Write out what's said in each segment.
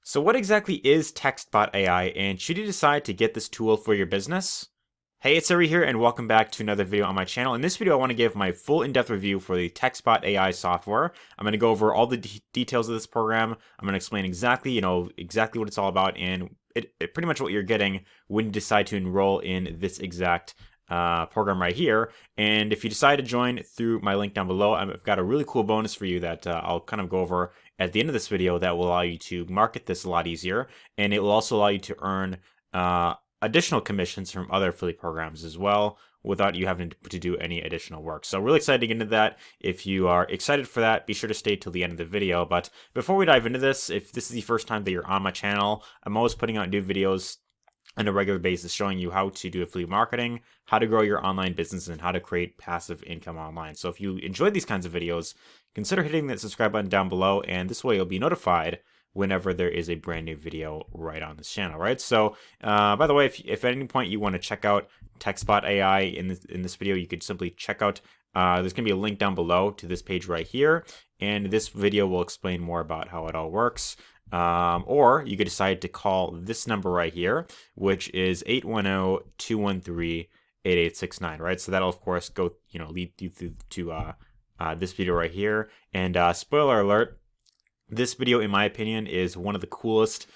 So what exactly is textbot AI, and should you decide to get this tool for your business? Hey, it's Ari here, and welcome back to another video on my channel. In this video, I want to give my full in-depth review for the textbot AI software. I'm going to go over all the details of this program. I'm going to explain exactly what it's all about, and it pretty much what you're getting when you decide to enroll in this exact program right here. And if you decide to join through my link down below, I've got a really cool bonus for you that I'll kind of go over at the end of this video that will allow you to market this a lot easier, and it will also allow you to earn additional commissions from other affiliate programs as well without you having to do any additional work. So really excited to get into that. If you are excited for that, be sure to stay till the end of the video. But before we dive into this, if this is the first time that you're on my channel, I'm always putting out new videos on a regular basis showing you how to do affiliate marketing, how to grow your online business, and how to create passive income online. So if you enjoy these kinds of videos, consider hitting that subscribe button down below, and this way you'll be notified whenever there is a brand new video right on this channel, right? So, by the way, if at any point you want to check out textbot AI in this video, you could simply check out, there's going to be a link down below to this page right here, and this video will explain more about how it all works. Or you could decide to call this number right here, which is 810-213-8869, right? So that'll, of course, go, lead you through to this video right here. And spoiler alert, this video, in my opinion, is one of the coolest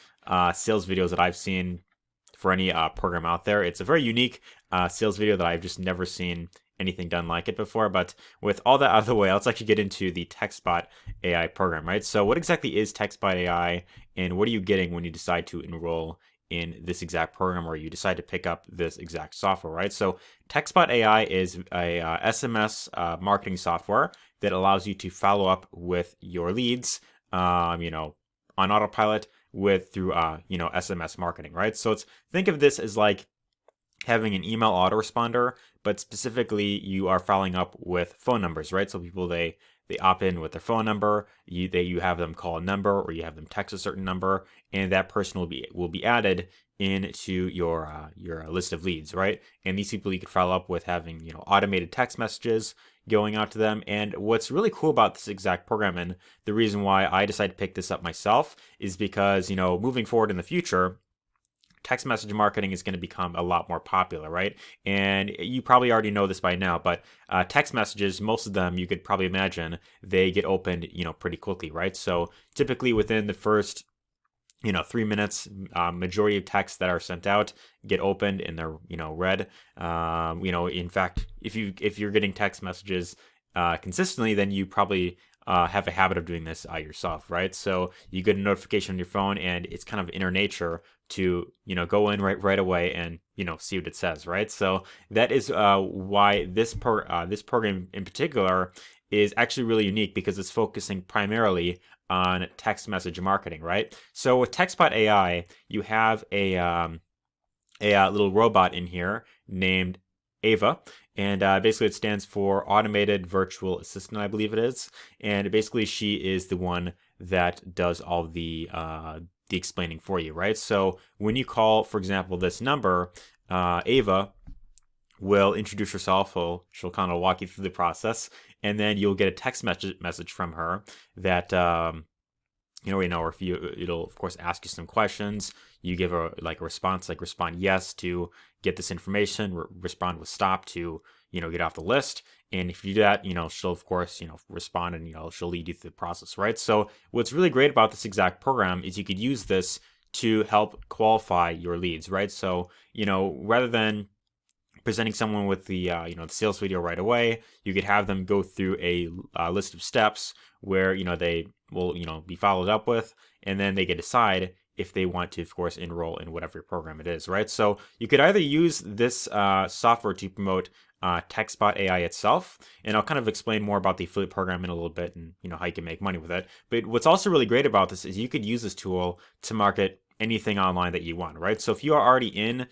sales videos that I've seen for any program out there. It's a very unique sales video that I've just never seen anything done like it before. But with all that out of the way, let's actually get into the textbot AI program, right? So what exactly is textbot AI, and what are you getting when you decide to enroll in this exact program, or you decide to pick up this exact software, right? So textbot AI is a SMS marketing software that allows you to follow up with your leads, on autopilot through SMS marketing, right? So think of this as like having an email autoresponder, but specifically you are following up with phone numbers, right? So people, they opt in with their phone number, you have them call a number, or you have them text a certain number, and that person will be added into your list of leads, right? And these people you could follow up with having automated text messages going out to them. And what's really cool about this exact program, and the reason why I decided to pick this up myself, is because moving forward in the future, text message marketing is going to become a lot more popular, right? And you probably already know this by now, but text messages, most of them, you could probably imagine, they get opened, pretty quickly, right? So typically within the first 3 minutes, majority of texts that are sent out get opened and they're read. In fact, if you're getting text messages consistently, then you probably have a habit of doing this yourself, right? So you get a notification on your phone, and it's kind of in our nature to go in right away and see what it says, right? So that is why this program in particular is actually really unique, because it's focusing primarily on text message marketing, right? So with textbot AI, you have a little robot in here named Ava, and basically it stands for Automated Virtual Assistant, I believe it is. And basically she is the one that does all the explaining for you, right? So when you call, for example, this number, Ava will introduce herself. She'll kind of walk you through the process, and then you'll get a text message from her that or if it'll of course ask you some questions. You give her a response, respond yes to get this information, respond with stop to get off the list. And if you do that, she'll of course respond, and she'll lead you through the process, right? So what's really great about this exact program is you could use this to help qualify your leads, right? So rather than presenting someone with the the sales video right away, you could have them go through a list of steps where they will be followed up with, and then they can decide if they want to, of course, enroll in whatever program it is, right? So you could either use this software to promote textbot AI itself, and I'll kind of explain more about the affiliate program in a little bit, and how you can make money with it. But what's also really great about this is you could use this tool to market anything online that you want, right? So if you are already in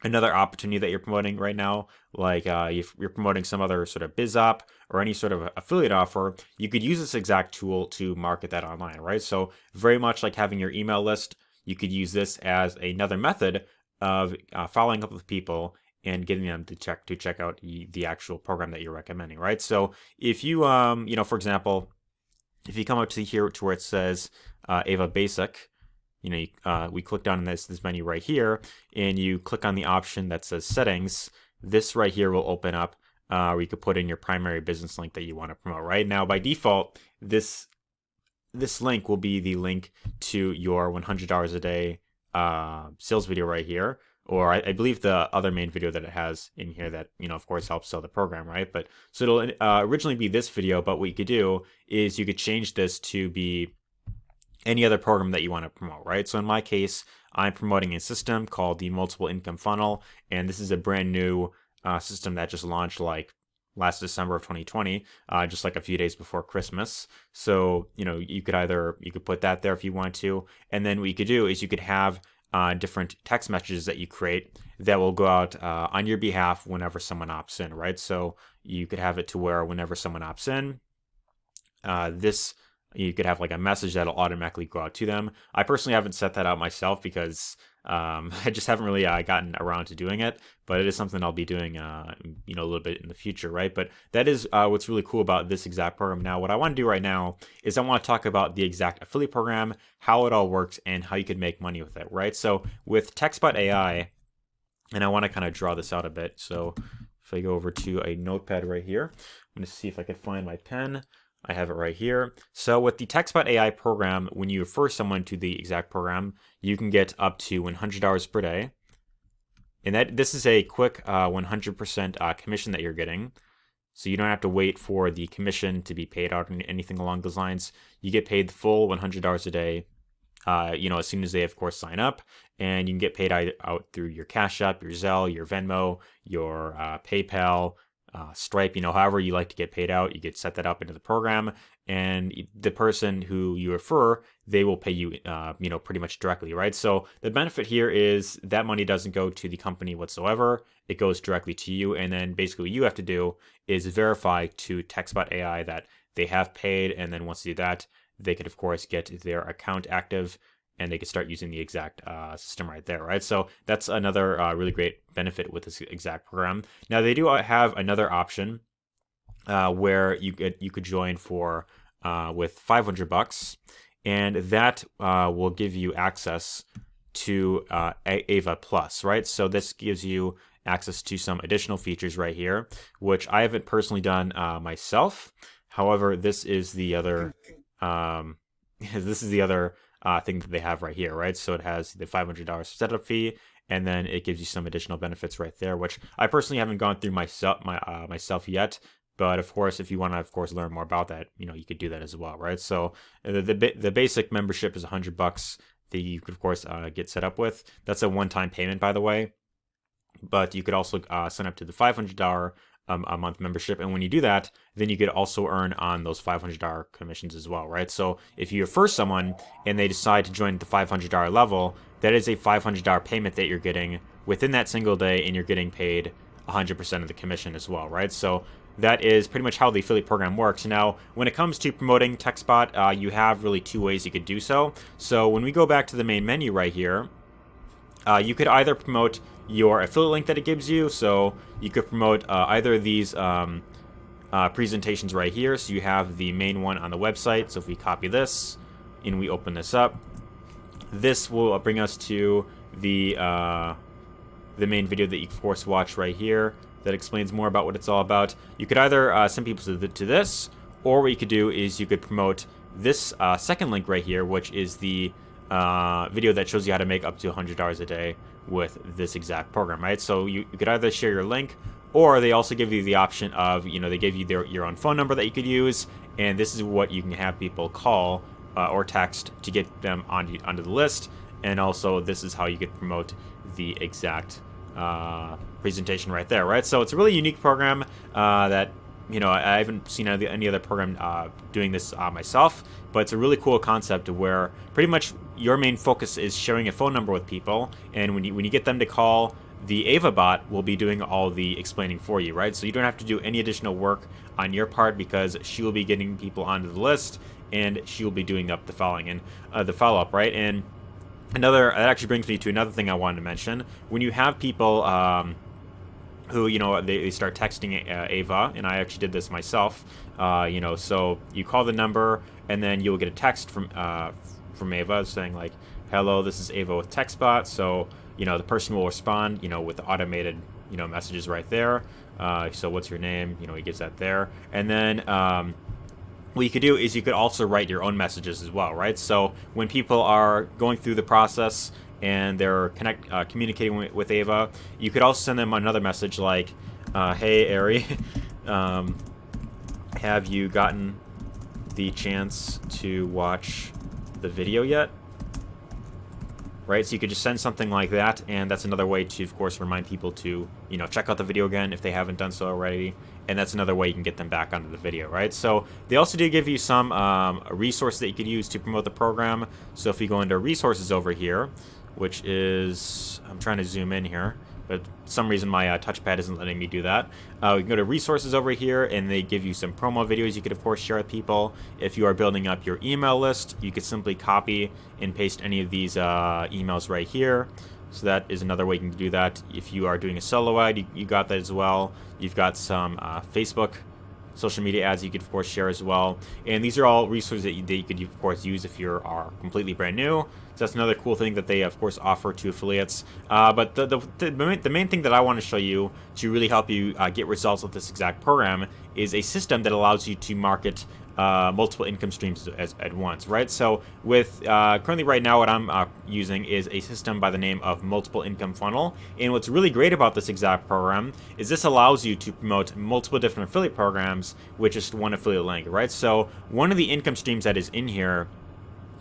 another opportunity that you're promoting right now, like if you're promoting some other sort of biz op or any sort of affiliate offer, you could use this exact tool to market that online, right? So very much like having your email list, you could use this as another method of following up with people and getting them to check out the actual program that you're recommending, right? So if you, for example, if you come up to here to where it says Ava Basic, we click down in this menu right here, and you click on the option that says Settings. This right here will open up where you could put in your primary business link that you want to promote. Right now, by default, this link will be the link to your $100 a day sales video right here, or I believe the other main video that it has in here that, of course helps sell the program, right? But so it'll originally be this video, but what you could do is you could change this to be any other program that you want to promote, right? So in my case, I'm promoting a system called the Multiple Income Funnel, and this is a brand new system that just launched like last December of 2020, just like a few days before Christmas. So, you could put that there if you want to. And then what you could do is you could have different text messages that you create that will go out on your behalf whenever someone opts in, right? So you could have it to where whenever someone opts in, you could have like a message that'll automatically go out to them. I personally haven't set that out myself because I just haven't really gotten around to doing it, but it is something I'll be doing, a little bit in the future, right? But that is what's really cool about this exact program. Now, what I want to do right now is I want to talk about the exact affiliate program, how it all works, and how you could make money with it, right? So with textbot.ai, and I want to kind of draw this out a bit. So if I go over to a notepad right here, I'm going to see if I can find my pen. I have it right here. So with the textbot.ai program, when you refer someone to the exact program, you can get up to $100 per day. And this is a quick 100% commission that you're getting. So you don't have to wait for the commission to be paid out or anything along those lines. You get paid the full $100 a day, as soon as they, of course, sign up. And you can get paid out through your Cash App, your Zelle, your Venmo, your PayPal, Stripe, however you like to get paid out. You could set that up into the program, and the person who you refer, they will pay you, pretty much directly, right? So the benefit here is that money doesn't go to the company whatsoever. It goes directly to you, and then basically what you have to do is verify to textbot.ai that they have paid, and then once they do that, they could, of course, get their account active, and they can start using the exact system right there, right? So that's another really great benefit with this exact program. Now, they do have another option where you could join for with $500, and that will give you access to Ava Plus, right? So this gives you access to some additional features right here, which I haven't personally done myself. However, this is the other thing that they have right here, right? So it has the $500 setup fee, and then it gives you some additional benefits right there, which I personally haven't gone through myself yet. But of course, if you want to, of course, learn more about that, you could do that as well, right? So the basic membership is $100 that you could, of course, get set up with. That's a one-time payment, by the way. But you could also sign up to the $500 a month membership, and when you do that, then you could also earn on those $500 commissions as well, right? So if you refer someone and they decide to join the $500 level, that is a $500 payment that you're getting within that single day, and you're getting paid 100% of the commission as well, right? So that is pretty much how the affiliate program works. Now, when it comes to promoting TextBot, you have really two ways you could do so. So when we go back to the main menu right here, you could either promote your affiliate link that it gives you. So you could promote either of these presentations right here. So you have the main one on the website. So if we copy this and we open this up, this will bring us to the main video that you, of course, watch right here that explains more about what it's all about. You could either send people to this, or what you could do is you could promote this second link right here, which is the video that shows you how to make up to $100 a day with this exact program, right? So you could either share your link, or they also give you the option of, they give you your own phone number that you could use, and this is what you can have people call or text to get them onto the list. And also, this is how you could promote the exact presentation right there, right? So it's a really unique program that I haven't seen any other program doing this myself, but it's a really cool concept where pretty much your main focus is sharing a phone number with people, and when you get them to call, the Ava bot will be doing all the explaining for you, right? So you don't have to do any additional work on your part, because she will be getting people onto the list, and she will be doing up the following and the follow-up, right? And that actually brings me to another thing I wanted to mention. When you have people who, they start texting Ava, and I actually did this myself, so you call the number, and then you'll get a text from Ava saying like, hello, this is Ava with textbot. So the person will respond with automated messages right there. So what's your name? He gives that there, and then what you could do is you could also write your own messages as well, right? So when people are going through the process and they're communicating with Ava, you could also send them another message like, hey Ari, have you gotten the chance to watch the video yet? Right, so you could just send something like that, and that's another way to, of course, remind people to, check out the video again if they haven't done so already, and that's another way you can get them back onto the video, right? So they also do give you some resources that you could use to promote the program. So if you go into resources over here, which is, I'm trying to zoom in here, but for some reason my touchpad isn't letting me do that. We can go to resources over here, and they give you some promo videos you could, of course, share with people. If you are building up your email list, you could simply copy and paste any of these emails right here. So that is another way you can do that. If you are doing a solo ad, you got that as well. You've got some Facebook social media ads you could, of course, share as well. And these are all resources that you could, of course, use if you are completely brand new. So that's another cool thing that they, of course, offer to affiliates. But the main thing that I want to show you to really help you get results with this exact program is a system that allows you to market multiple income streams at once, right? So with currently right now what I'm using is a system by the name of Multiple Income Funnel. And what's really great about this exact program is this allows you to promote multiple different affiliate programs with just one affiliate link, right? So one of the income streams that is in here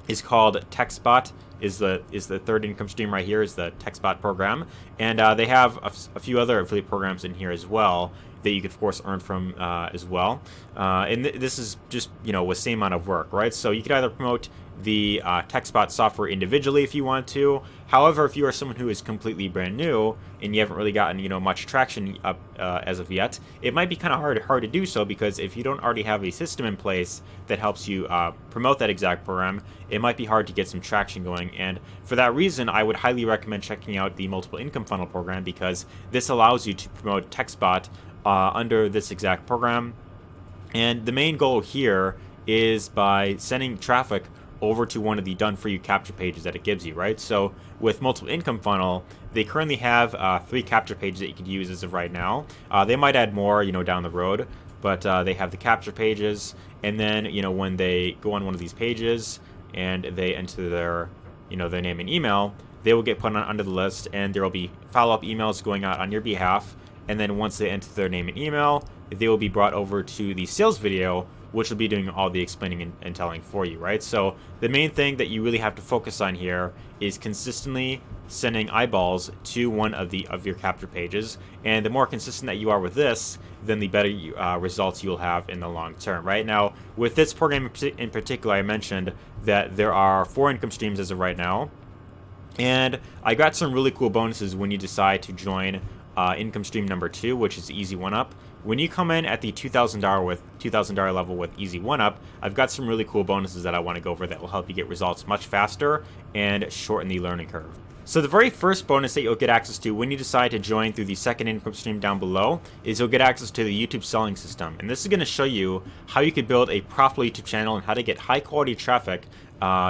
is called textbot. Is the third income stream right here is the textbot program, and they have a few other affiliate programs in here as well that you could, of course, earn from as well. And this is just with same amount of work, right? So you could either promote the textbot software individually if you want to. However, if you are someone who is completely brand new and you haven't really gotten much traction up as of yet, it might be kind of hard to do so, because if you don't already have a system in place that helps you promote that exact program, it might be hard to get some traction going. And for that reason, I would highly recommend checking out the Multiple Income Funnel program, because this allows you to promote textbot under this exact program. And the main goal here is by sending traffic over to one of the done-for-you capture pages that it gives you, right? So with Multiple Income Funnel, they currently have 3 capture pages that you could use as of right now. They might add more, down the road, but they have the capture pages, and then, when they go on one of these pages and they enter their, their name and email, they will get put under the list, and there will be follow-up emails going out on your behalf. And then once they enter their name and email, they will be brought over to the sales video, which will be doing all the explaining and telling for you, right? So the main thing that you really have to focus on here is consistently sending eyeballs to one of your capture pages. And the more consistent that you are with this, then the better results you'll have in the long term, right? Now, with this program in particular, I mentioned that there are 4 income streams as of right now. And I got some really cool bonuses when you decide to join income stream number 2, which is Easy 1-Up. When you come in at the $2,000 level with Easy 1-Up, I've got some really cool bonuses that I want to go over that will help you get results much faster and shorten the learning curve. So the very first bonus that you'll get access to when you decide to join through the second income stream down below is you'll get access to the YouTube selling system. And this is going to show you how you could build a profitable YouTube channel and how to get high quality traffic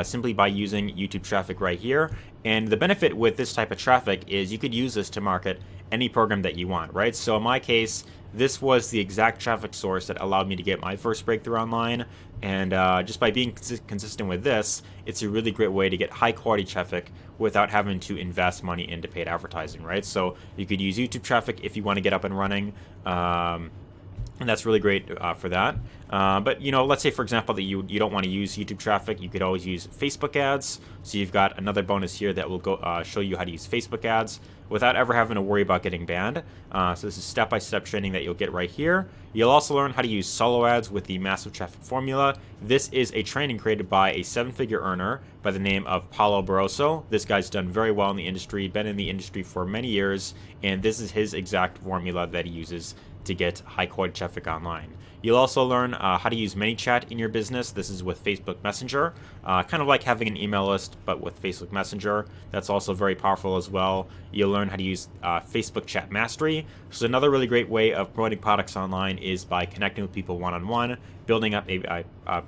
simply by using YouTube traffic right here. And the benefit with this type of traffic is you could use this to market any program that you want, right? So in my case, this was the exact traffic source that allowed me to get my first breakthrough online. And just by being consistent with this, it's a really great way to get high quality traffic without having to invest money into paid advertising, right? So you could use YouTube traffic if you want to get up and running. And that's really great for that. But let's say, for example, that you don't want to use YouTube traffic. You could always use Facebook ads. So you've got another bonus here that will go show you how to use Facebook ads without ever having to worry about getting banned. So this is step-by-step training that you'll get right here. You'll also learn how to use solo ads with the massive traffic formula. This is a training created by a 7-figure earner by the name of Paulo Barroso. This guy's done very well in the industry, been in the industry for many years, and this is his exact formula that he uses to get high quality traffic online. You'll also learn how to use Manychat in your business. This is with Facebook Messenger, kind of like having an email list, but with Facebook Messenger. That's also very powerful as well. You'll learn how to use Facebook Chat Mastery. So another really great way of promoting products online is by connecting with people one-on-one, building up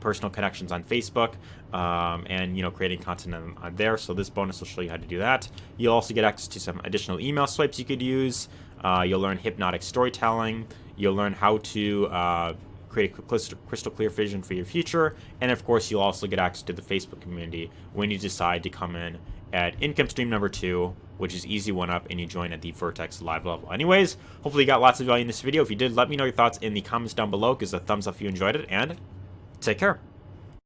personal connections on Facebook, and creating content on there. So this bonus will show you how to do that. You'll also get access to some additional email swipes you could use. You'll learn hypnotic storytelling. You'll learn how to create a crystal clear vision for your future. And of course, you'll also get access to the Facebook community when you decide to come in at income stream number 2, which is easy one up, and you join at the Vertex live level. Anyways, hopefully you got lots of value in this video. If you did, let me know your thoughts in the comments down below. Give us a thumbs up if you enjoyed it, and take care.